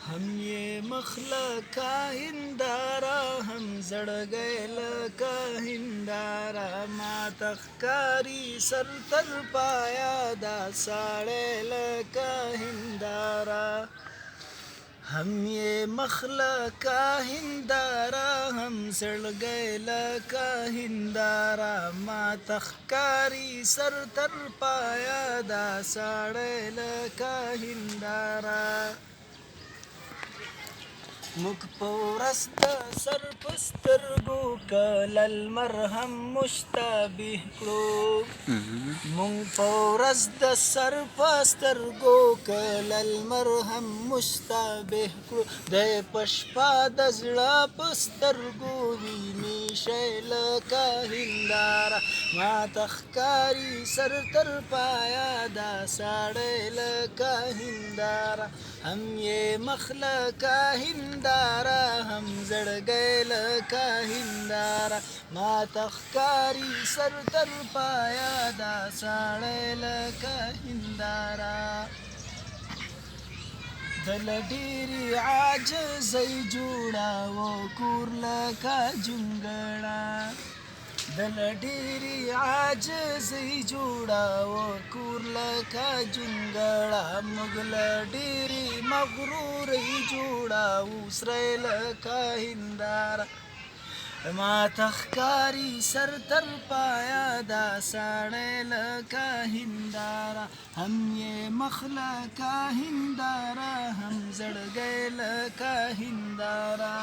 हम ये मखलका हिंदारा हम जड़ गए लका हिंदारा मातखकारी सर तर पाया दा साड़े लका हिंदारा हम ये मखलका हिंदारा हम जड़ गए लका हिंदारा मातखकारी सर तर पाया दा साड़े लका हिंदारा मुख पौरस د سر پسترګو کلل مرهم مشتبه کړو مونږ پورس د سر پسترګو کلل مرهم مشتبه کړو د پشپا د زړه پسترګو ویني شیل کا هندارا ما تخکاری سر تر پایا دا ساړې لکه هندارا हम ये मखलका हिंदारा हम जड़ गए लका हिंदारा मातखकारी सर तर पाया दा साड़े लका हिंदारा दल डेरी आज जई जोड़ा वो कूर लका जुंगड़ा दल डेरी आज जई जोड़ा वो कूर लका जुंगड़ा मुगल डेरी मगरूर जोड़ा उसरे लका हिंदारा मातखकारी सर तर पाया दा साड़े लका हिंदारा हम ये मखलका हिंदारा हम जड़ गए लका हिंदारा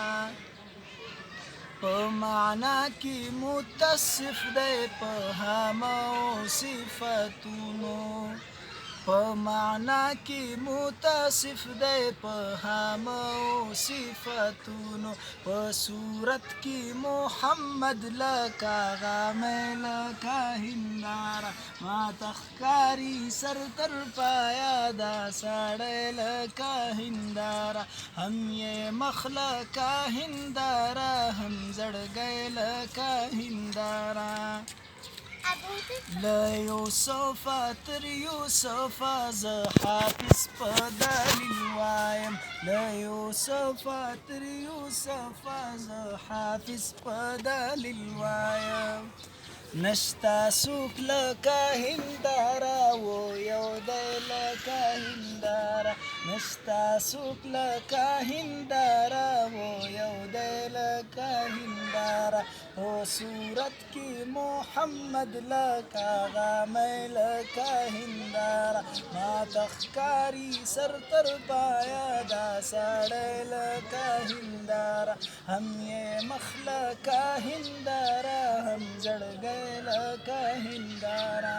माना की मुतसिफ दे पहामो सिफतुनो माना की मुतसिफ दे पहामो सिफतुनो सूरत की मोहम्मद लका गामे लका हिंदारा मातखकारी सर तर पाया दा साड़े लका हिंदारा हम ये मखलका हिंदारा हम जड़ गए लका हिंदारा لا يوسف تر يوسف ز حافظ بدل الوايم لا يوسف تر يوسف ز حافظ بدل الوايم نشتا سوق لکا هندارا و یو دی لکا هندارا نشتا سوق لکا هندارا و یو دی لکا هندارا و صورت کی محمد لکا غامی لکا هندارا ما تخکاری سر تر پایا دا ساڑے لکا هندارا हम ये मखलका हिंदारा हम जड़ गए लका हिंदारा